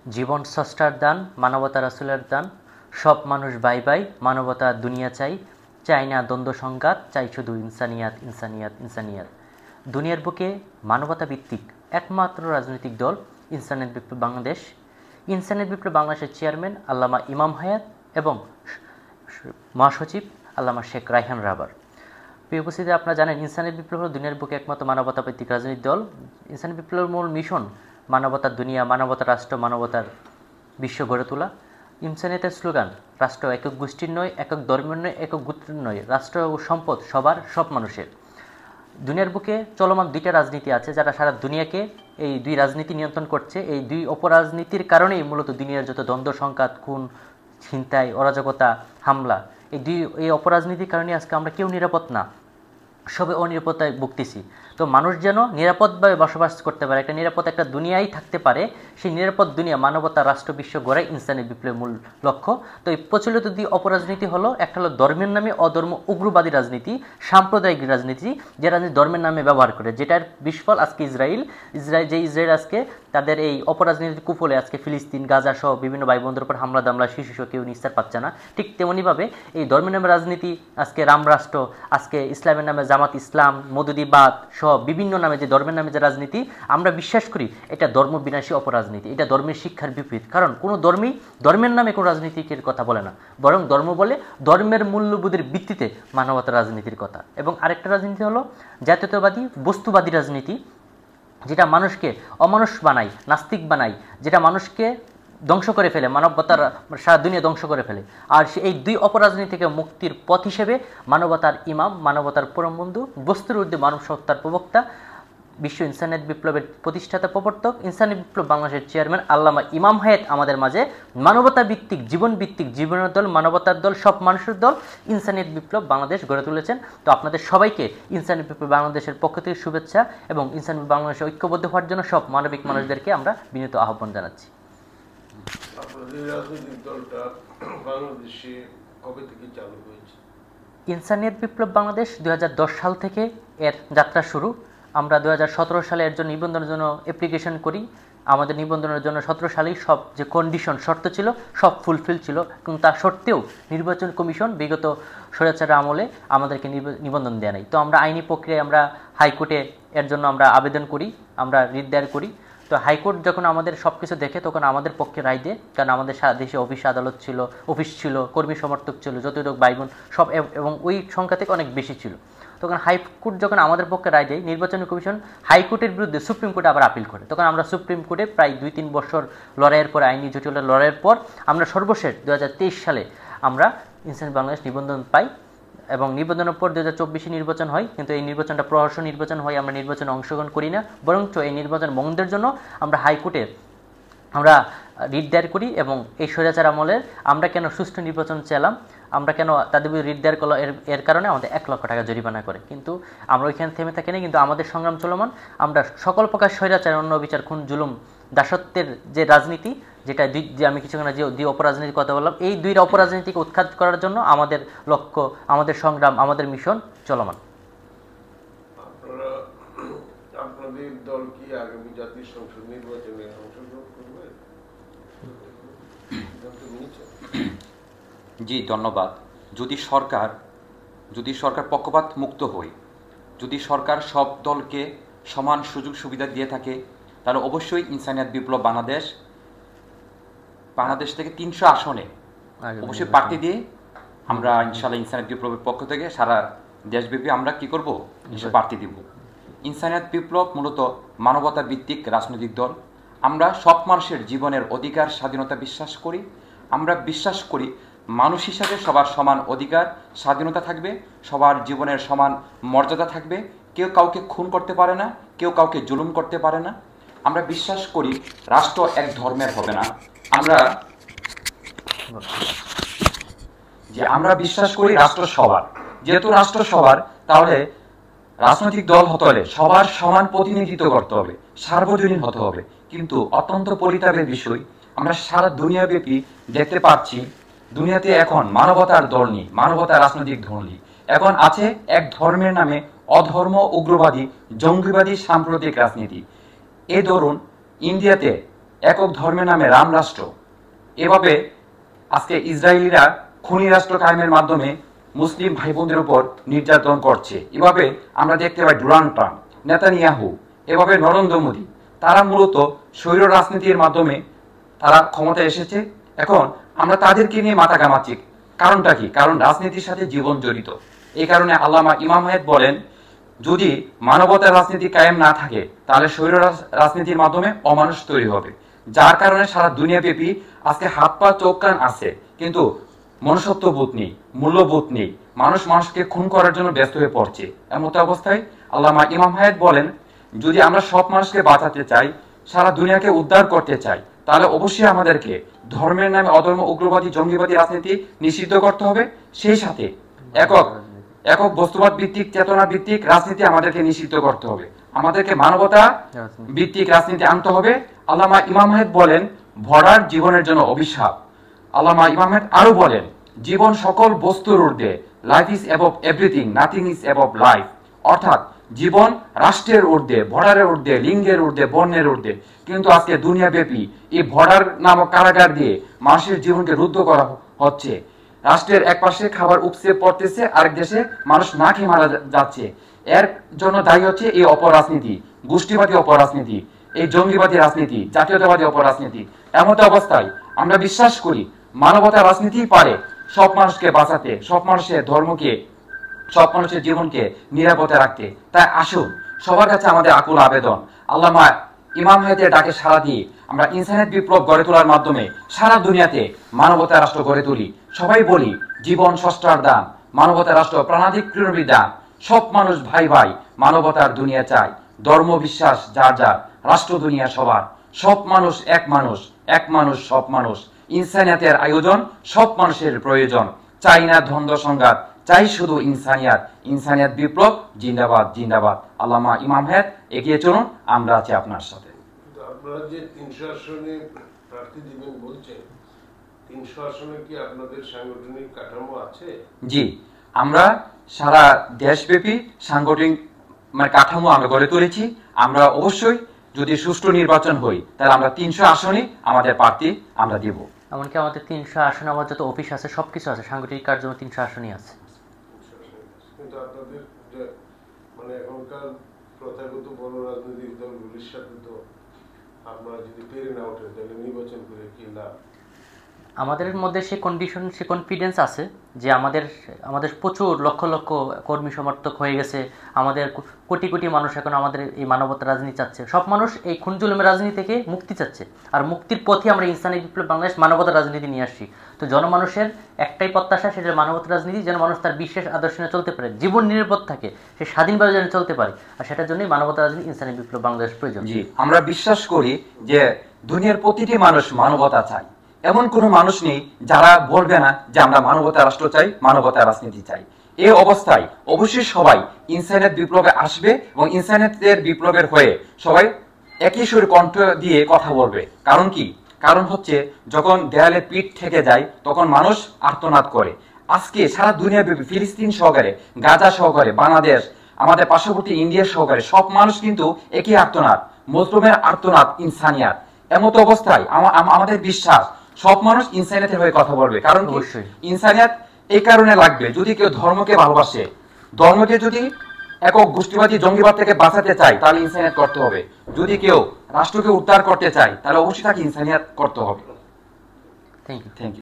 জীবন স্রষ্টার দান, মানবতা রাসূলের দান, সব মানুষ বাই বাই, মানবতা দুনিয়া চাই, চাই না দ্বন্দ্ব সংঘাত, চাই শুধু ইনসানিয়াত ইনসানিয়াত ইনসানিয়াত। দুনিয়ার বুকে মানবতা ভিত্তিক একমাত্র রাজনৈতিক দল ইনসানিয়ত বিপ্লব বাংলাদেশ। ইনসানিয়ত বিপ্লব বাংলাদেশের চেয়ারম্যান আল্লামা ইমাম হায়াত এবং মহাসচিব আল্লামা শেখ রায়হান রাবার। প্রিয় উপস্থিতি, আপনারা জানেন ইনসানিয়ত বিপ্লব হল দুনিয়ার বুকে একমাত্র মানবতা ভিত্তিক রাজনৈতিক দল। ইনসানিয়ত বিপ্লবের মূল মিশন মানবতার দুনিয়া, মানবতার রাষ্ট্র, মানবতার বিশ্ব গড়ে তোলা। ইনসানিয়তের স্লোগান রাষ্ট্র একক গোষ্ঠীর নয়, একক ধর্মের নয়, একক গোত্রের নয়, রাষ্ট্র ও সম্পদ সবার, সব মানুষের। দুনিয়ার বুকে চলমান দুইটা রাজনীতি আছে যারা সারা দুনিয়াকে এই দুই রাজনীতি নিয়ন্ত্রণ করছে। এই দুই অপরাজনীতির কারণেই মূলত দুনিয়ার যত দ্বন্দ্ব সংঘাত, খুন, ছিনতাই, অরাজকতা, হামলা, এই অপরাজনীতির কারণে আজকে আমরা কেউ নিরাপদ না, সবে অনিরাপত্তায় ভুগতেছি। তো মানুষ যেন নিরাপদভাবে বসবাস করতে পারে, একটা নিরাপদ একটা দুনিয়ায় থাকতে পারে, সেই নিরাপদ দুনিয়া, মানবতা, রাষ্ট্র, বিশ্ব গড়াই ইনসানিয়ত বিপ্লবের মূল লক্ষ্য। তো এই প্রচলিত দুই অপরাজনীতি হলো, একটা হলো ধর্মের নামে অধর্ম উগ্রবাদী রাজনীতি, সাম্প্রদায়িক রাজনীতি, যে রাজনীতি ধর্মের নামে ব্যবহার করে, যেটার বিস্ফল আজকে ইসরায়েল আজকে তাদের এই অপরাজনীতির কুফলে আজকে ফিলিস্তিন, গাজা সহ বিভিন্ন ভাই বোনদের উপর হামলা দামলা, শিশু সহ কেউ নিস্তার পাচ্ছে না। ঠিক তেমনিভাবে এই ধর্মের নামে রাজনীতি, আজকে রামরাষ্ট্র, আজকে ইসলামের নামে জামাত ইসলাম, মদুদিবাদ সহ বিভিন্ন নামে যে ধর্মের নামে যে রাজনীতি, আমরা বিশ্বাস করি এটা ধর্ম বিনাশী অপরাজনীতি, এটা ধর্মের শিক্ষার বিপরীত। কারণ কোনো ধর্মই ধর্মের নামে কোনো রাজনীতির কথা বলে না, বরং ধর্ম বলে ধর্মের মূল্যবোধের ভিত্তিতে মানবতার রাজনীতির কথা। এবং আরেকটা রাজনীতি হলো জাতীয়তাবাদী বস্তুবাদী রাজনীতি, যেটা মানুষকে অমানুষ বানায়, নাস্তিক বানায়, যেটা মানুষকে ধ্বংস করে ফেলে, মানবতার সারা দুনিয়া ধ্বংস করে ফেলে। আর এই দুই অপরাজনীতি থেকে মুক্তির পথ হিসেবে মানবতার ইমাম, মানবতার পরম বন্ধু, বস্তুর ঊর্ধ্বে মানব সত্তার প্রবক্তা, বিশ্ব ইনসানিয়ত বিপ্লবের প্রতিষ্ঠাতা প্রবর্তক, ইনসানিয়ত বিপ্লব বাংলাদেশের চেয়ারম্যান আল্লামা ইমাম হায়াত আমাদের মাঝে মানবতা ভিত্তিক, জীবন ভিত্তিক, জীবনের দল, মানবতার দল, সব মানুষের দল ইনসানিয়ত বিপ্লব বাংলাদেশ গড়ে তুলেছেন। তো আপনাদের সবাইকে ইনসানিয়ত বিপ্লব বাংলাদেশের পক্ষ থেকে শুভেচ্ছা এবং ইনসানিয়ত বাংলাদেশে ঐক্যবদ্ধ হওয়ার জন্য সব মানবিক মানুষদেরকে আমরা বিনীত আহ্বান জানাচ্ছি। ইনসানিয়ত বিপ্লব বাংলাদেশ 2010 সাল থেকে এর যাত্রা শুরু। আমরা 2017 সালে এর জন্য নিবন্ধনের জন্য অ্যাপ্লিকেশন করি। আমাদের নিবন্ধনের জন্য 17 সালেই সব যে কন্ডিশন, শর্ত ছিল সব ফুলফিল ছিল, এবং তা সত্ত্বেও নির্বাচন কমিশন বিগত স্বৈরাচার আমলে আমাদেরকে নিবন্ধন দেয় নাই। তো আমরা আইনি প্রক্রিয়ায় আমরা হাইকোর্টে এর জন্য আমরা আবেদন করি, আমরা রিট দায়ের করি। তো হাইকোর্ট যখন আমাদের সব কিছু দেখে তখন আমাদের পক্ষে রায় দেয়, কারণ আমাদের দেশে অফিস আদালত ছিল, অফিস ছিল, কর্মী সমর্থক ছিল, যতটুকু ভাই বোন সব, এবং ওই সংখ্যা থেকে অনেক বেশি ছিল। তখন হাইকোর্ট যখন আমাদের পক্ষে রায় দেয়, নির্বাচন কমিশন হাইকোর্টের বিরুদ্ধে সুপ্রিম কোর্টে আবার আপিল করে। তখন আমরা সুপ্রিম কোর্টে প্রায় 2-3 বছর লড়াইয়ের পর, আইনি জটিলতার লড়াইয়ের পর আমরা সর্বশেষ 2023 সালে আমরা ইনসানিয়ত বাংলাদেশ নিবন্ধন পাই, এবং নিবন্ধনের পর 2024 নির্বাচন হয়। কিন্তু এই নির্বাচনটা প্রহসন নির্বাচন হয়, আমরা নির্বাচনে অংশগ্রহণ করি না, বরঞ্চ এই নির্বাচন বন্ধের জন্য আমরা হাইকোর্টে আমরা রিট দায়ের করি। এবং এই স্বৈরাচার আমলের আমরা কেন সুষ্ঠু নির্বাচন চাইলাম, আমরা কেন তাদের বিরুদ্ধে রিট দায়ের করলাম, এর কারণে আমাদের 1 লক্ষ টাকা জরিমানা করে। কিন্তু আমরা ওইখানে থেমে থাকি না, কিন্তু আমাদের সংগ্রাম চলমান। আমরা সকল প্রকার স্বৈরাচার, অন্য বিচার, খুন, জুলুম, দাসত্বের যে রাজনীতি, যেটা যে আমি কিছুক্ষণ যে অপরাজনীতির কথা বললাম, এই দুই অপরাজনীতিকে উৎখাত করার জন্য আমাদের লক্ষ্য, আমাদের সংগ্রাম, আমাদের মিশন চলমান। আপনাদের দল কি আগামী জাতীয় সংসদ নির্বাচনে অংশগ্রহণ করবে? জি, ধন্যবাদ। যদি সরকার পক্ষপাত মুক্ত হয়, যদি সরকার সব দলকে সমান সুযোগ সুবিধা দিয়ে থাকে, তাহলে অবশ্যই ইনসানিয়ত বিপ্লব বাংলাদেশ থেকে 300 আসনে অবশ্যই প্রার্থী দিয়ে আমরা ইনশাআল্লাহ ইনসানিয়ত বিপ্লবের পক্ষ থেকে সারা দেশব্যাপী আমরা কি করব, প্রার্থী দিব। ইনসানিয়ত বিপ্লব মূলত মানবতা ভিত্তিক রাজনৈতিক দল। আমরা সব মানুষের জীবনের অধিকার, স্বাধীনতা বিশ্বাস করি। আমরা বিশ্বাস করি মানুষ হিসাবে সবার সমান অধিকার, স্বাধীনতা থাকবে, সবার জীবনের সমান মর্যাদা থাকবে, কেউ কাউকে খুন করতে পারে না, কেউ কাউকে জুলুম করতে পারে না। আমরা বিশ্বাস করি রাষ্ট্র এক ধর্মের হবে না। আমরা বিশ্বাস করি রাষ্ট্র সবার। যেহেতু রাষ্ট্র সবার, তাহলে রাজনৈতিক দল হতে হলে সবার সমান প্রতিনিধিত্ব করতে হবে, সার্বজনীন হতে হবে। কিন্তু অত্যন্ত পরিতাপের বিষয়, আমরা সারা দুনিয়াব্যাপী দেখতে পাচ্ছি দুনিয়াতে এখন মানবতার দল নেই, মানবতার রাজনৈতিক দল নেই। এখন আছে এক ধর্মের নামে অধর্ম, উগ্রবাদী, জঙ্গিবাদী, সাম্প্রদায়িক রাজনীতি। এই ধরুন ইন্ডিয়াতে একক ধর্মের নামে রাম রাষ্ট্র, এভাবে আজকে ইসরায়েলিরা খুনি রাষ্ট্র কায়েমের মাধ্যমে মুসলিম ভাই বোনদের উপর নির্যাতন করছে। এভাবে আমরা দেখতে পাই ডোনাল্ড ট্রাম্প, নেতানিয়াহু, এভাবে নরেন্দ্র মোদী, তারা মূলত স্বৈর রাজনীতির মাধ্যমে তারা ক্ষমতায় এসেছে। এখন আমরা তাদেরকে নিয়ে মাথা ঘামাচ্ছি, কারণটা কি? কারণ রাজনীতির সাথে জীবন জড়িত। এই কারণে আল্লামা ইমাম হায়াত বলেন, যদি মানবতার রাজনীতি কায়েম না থাকে তাহলে স্বৈর রাজনীতির মাধ্যমে অমানুষ তৈরি হবে, যার কারণে সারা দুনিয়াব্যাপী আজকে হাত পা চোখ কান আছে, কিন্তু মনুষ্যত্ব বোধ নেই, মূল্যবোধ নেই, মানুষ মানুষকে খুন করার জন্য ব্যস্ত হয়ে পড়ছে। এমত অবস্থায় আল্লামা ইমাম হায়াত বলেন, যদি আমরা সব মানুষকে বাঁচাতে চাই, সারা দুনিয়াকে উদ্ধার করতে চাই, তাহলে অবশ্যই আমাদেরকে ধর্মের নামে অধর্ম, উগ্রবাদী, জঙ্গিবাদী রাজনীতি নিষিদ্ধ করতে হবে। সেই সাথে একক বস্তুবাদ ভিত্তিক, চেতনা ভিত্তিক রাজনীতি আমাদেরকে নিষিদ্ধ করতে হবে। আমাদেরকে মানবতা ভিত্তিক রাজনীতি আনতে হবে। আল্লামা ইমাম হায়াত বলেন, ভরার জীবনের জন্য অভিশাপ। আল্লামা ইমাম হায়াত আরো বলেন, জীবন সকল বস্তুর ঊর্ধ্বে, life is above everything, nothing is above life. অর্থাৎ জীবন রাষ্ট্রের ঊর্ধ্বে, ভরারের ঊর্ধ্বে, লিঙ্গের ঊর্ধ্বে, বর্ণের ঊর্ধ্বে। কিন্তু আজকে দুনিয়াব্যাপী এই ভরার নামক কারাগার দিয়ে মানুষের জীবনকে রুদ্ধ করা হচ্ছে। রাষ্ট্রের এক পাশে খাবার উপচে পড়তেছে, আরেক দেশে মানুষ না খেয়ে মারা যাচ্ছে। এর জন্য দায়ী হচ্ছে এই অপরাজনীতি, গোষ্ঠীবাদী অপরাজনীতি, এই জঙ্গিবাদী রাজনীতি, জাতীয়তাবাদী অপরাজনীতি। এমত অবস্থায় আমরা বিশ্বাস করি মানবতা রাজনীতি পারে সব মানুষকে বাঁচাতে, সব মানুষের ধর্মকে, সব মানুষের জীবনকে নিরাপদে রাখতে। তাই আসুন, সবার কাছে আমাদের আকুল আবেদন, আল্লামা ইমাম হায়াতের ডাকে সাড়া দিয়ে আমরা ইনসানিয়ত বিপ্লব গড়ে তোলার মাধ্যমে সারা দুনিয়াতে মানবতা রাষ্ট্র গড়ে তুলি। সবাই বলি, জীবন ষষ্ঠার দান, মানবতা রাষ্ট্র প্রাণাধিক বিধান, সব মানুষ ভাই ভাই, মানবতার দুনিয়া চাই, ধর্ম বিশ্বাস যার যার, রাষ্ট্র দুনিয়া সবার, সব মানুষ এক মানুষ, এক মানুষ সব মানুষ, ইনসানিয়তের আয়োজন, সব মানুষের প্রয়োজন, চাই না দ্বন্দ্ব সংঘাত, চাই শুধু ইনসানিয়ত, ইনসানিয়ত বিপ্লব জিন্দাবাদ জিন্দাবাদ। আল্লামা ইমাম হায়াত, এগিয়ে চলুন, আমরা আছি আপনার সাথে। আপনারা যে 300 আসনে প্রার্থী দিবেন বলছেন, 300 আসনে কি আপনাদের সাংগঠনিক কাঠামো আছে? জি, আমরা সারা দেশব্যাপী সাংগঠনিক কাঠামো আমরা গড়ে তুলেছি। আমরা অবশ্যই যদি সুষ্ঠু নির্বাচন হই তাহলে আমরা 300 আসনে আমাদের প্রার্থী আমরা দিব। এমনকি আমাদের 300 আসনে আমার যত অফিস আছে সবকিছু আছে, সাংগঠনিক কার্যক্রম 300 আসনই আছে। কিন্তু আপনাদের যে মানে এখনকার প্রথাগত বড় রাজনৈতিক দলগুলির সাথে তো আপনারা যদি পেরে না ওঠেন তাহলে নির্বাচন করে কি লাভ? আমাদের মধ্যে সে কন্ডিশন, সে কনফিডেন্স আছে যে আমাদের প্রচুর লক্ষ লক্ষ কর্মী সমর্থক হয়ে গেছে, আমাদের কোটি কোটি মানুষ এখন আমাদের এই মানবতার রাজনীতি চাচ্ছে। সব মানুষ এই খুন জুলুমের রাজনীতি থেকে মুক্তি চাচ্ছে, আর মুক্তির পথে আমরা ইনসানিয়ত বিপ্লব বাংলাদেশ মানবতার রাজনীতি নিয়ে আসছি। তো জনমানুষের একটাই প্রত্যাশা, সেটা মানবতার রাজনীতি, যেন মানুষ তার বিশ্বাস আদর্শ নিয়ে চলতে পারে, জীবন নিরাপদ থাকে, সে স্বাধীনভাবে যেন চলতে পারে, আর সেটার জন্যই মানবতার রাজনীতি, ইনসানিয়ত বিপ্লব বাংলাদেশ প্রয়োজন। জি, আমরা বিশ্বাস করি যে দুনিয়ার প্রতিটি মানুষ মানবতা চায়। এমন কোনো মানুষ নেই যারা বলবে না যে আমরা মানবতা রাষ্ট্র চাই, মানবতা রাজনীতি চাই। এই অবস্থায় অবশ্যই সবাই ইনসানিয়ত বিপ্লবে আসবে এবং ইনসানিয়তের বিপ্লবের হয়ে সবাই একই সুরে কণ্ঠ দিয়ে কথা বলবে। কারণ কি? কারণ হচ্ছে যখন দেয়ালে পিঠ থেকে যায় তখন মানুষ আর্তনাদ করে। আজকে সারা দুনিয়াব্যাপী ফিলিস্তিন সহকারে, গাজা সহকারে, বাংলাদেশ, আমাদের পার্শ্ববর্তী ইন্ডিয়া সহকারে সব মানুষ কিন্তু একই আর্তনাদ, মজলুমের আর্তনাদ, ইনসানিয়ত। এমত অবস্থায় আমাদের বিশ্বাস সব মানুষ ইনসানিয়তের হয়ে কথা বলবে। কারণ ইনসানিয়ত এই কারণে লাগবে, যদি কেউ ধর্মকে ভালোবাসে, ধর্মকে যদি একক গোষ্ঠীবাদী জঙ্গিবাদ থেকে বাঁচাতে চায় তাহলে ইনসানিয়ত করতে হবে। যদি কেউ রাষ্ট্রকে উদ্ধার করতে চায় তাহলে অবশ্যই তাকে ইনসানিয়ত করতে হবে। Thank you. Thank you.